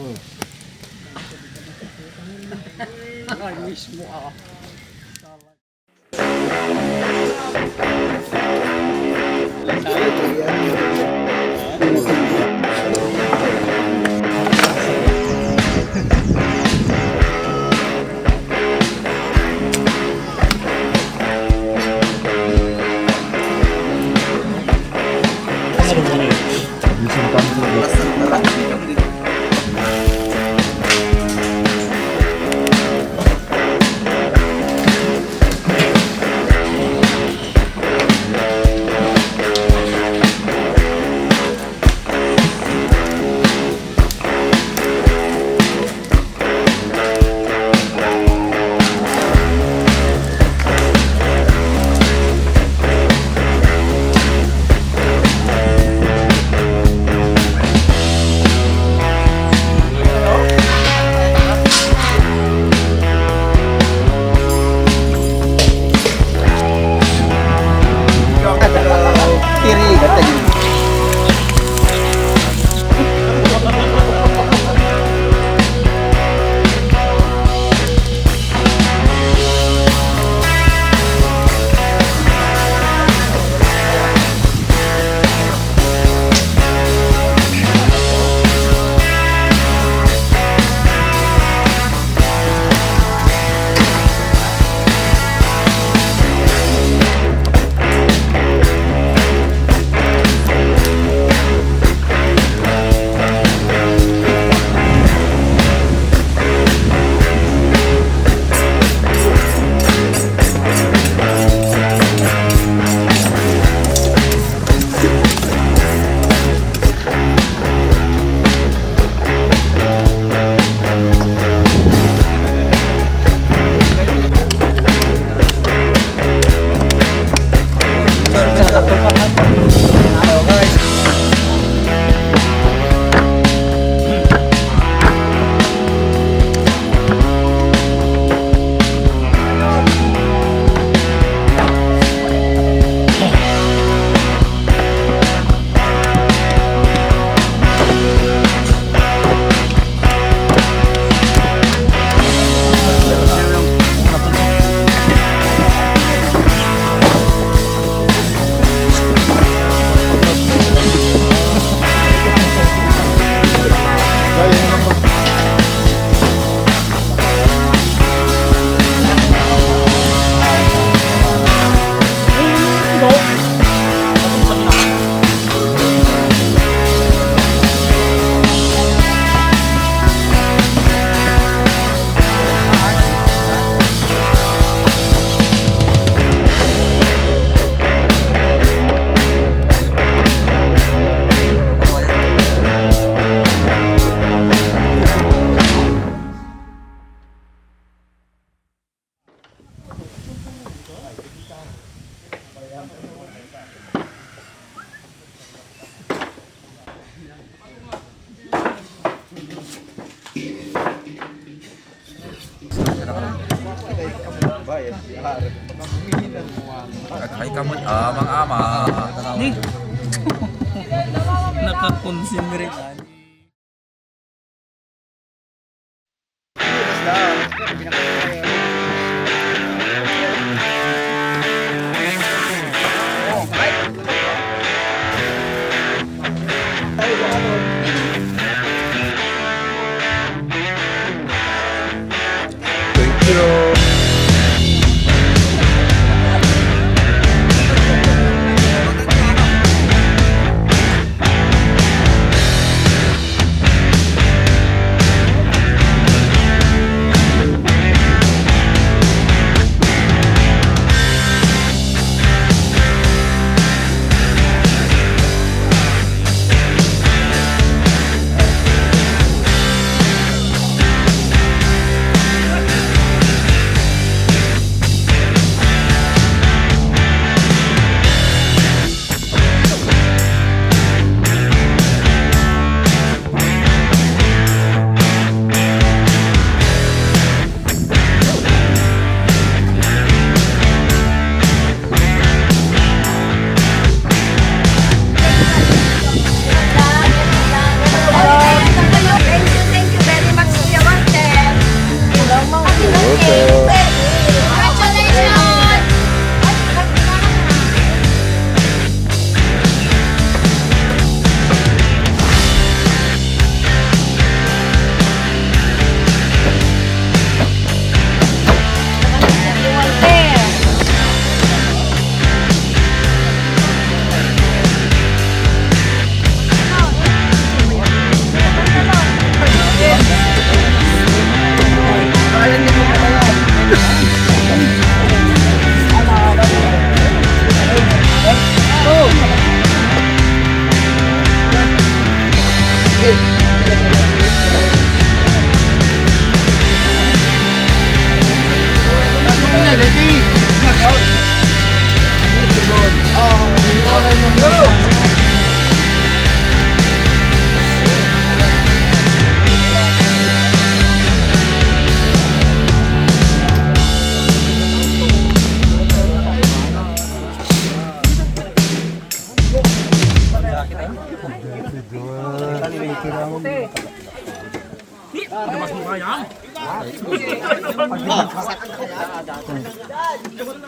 Ay, mismo ako. Ay kamot amang-ama. Nakakonsiderate.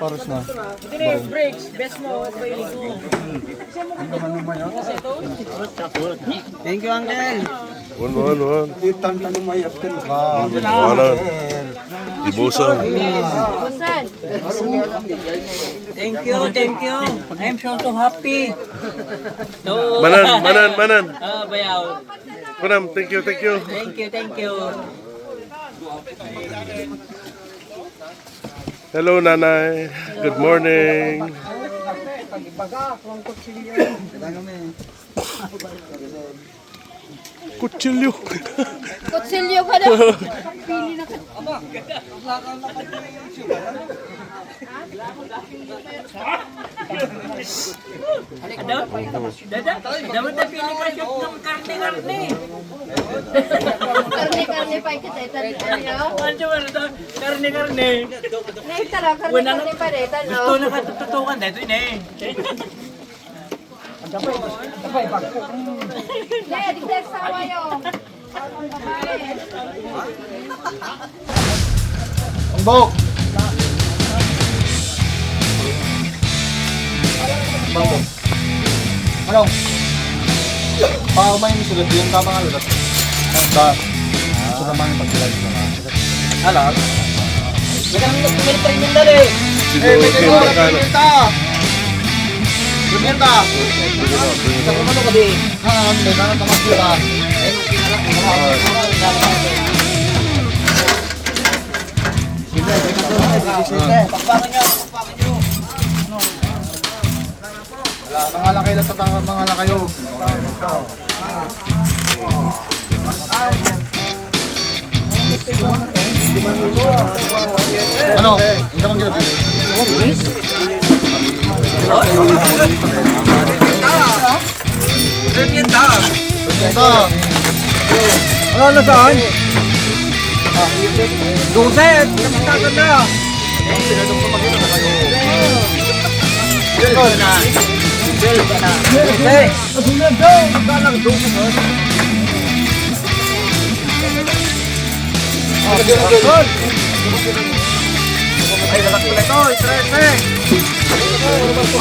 Paros na. Breaks, best mo. Thank you, Uncle. One. Itan ka nung may after ka. Wala. Ibusan. Thank you. I'm so happy. So, Manan. bayaw. Kunam, thank you. Thank you. Hello, Nanay. Good morning. Kutsilyo. Kutsilyo ka na. Pili na ka. Dapat na pili ka shoot ng karne-karne. Karne-karne pa kita. Karne-karne. Naitara, karne-karne pa rin. Gusto na katututukan dito eh. Daya, digdag sawa yun. Bok! Bangko. Ano? Paumay mo sulat yun, tama nga lulat. Basta, sulat mga pagkilag na nga. Alam? Magandang kumitay yung dali. Siguro, magkano? Bumenta! Sa kumano ka di? May mga tamasira. Pakpakan nyo. Mga lakay lang sa mga lakayo. Ano? Hindi akong ginapili. Bumenta. Bumenta! Ano na saan? Duset! Kapitagan na! Ito na! Ito na! Hey! Kasunod daw! Magkalang duset! Ay, natak ko na ito! Itrese!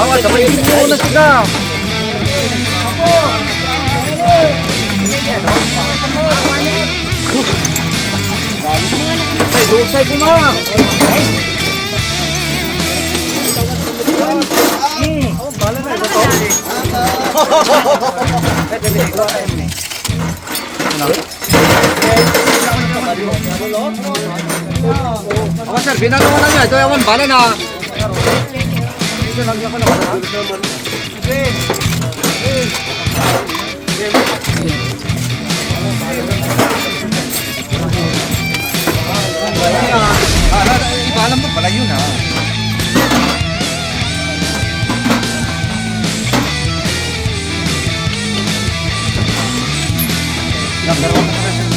Awa, sabay din mo na siya! Ay, dusay ko na! Bala na, ito to. Ako sir, binagawa na niya. Ito yaman, bala na. Ito lagyan ko na. Iba alam mo pala yun ha. Number 1 na pala siya.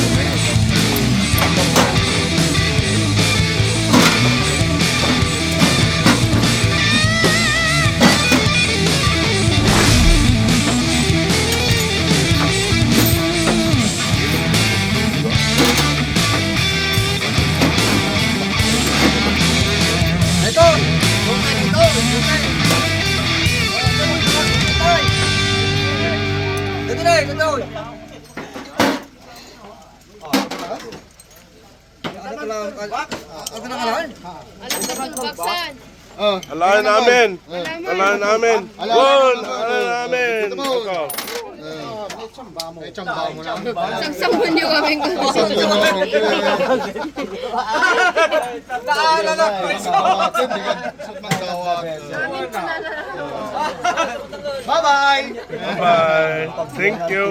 Alain namin. Alain namin. Alain namin. Ikaw. Sangsangman niyo kami Bye-bye! Bye. Thank you.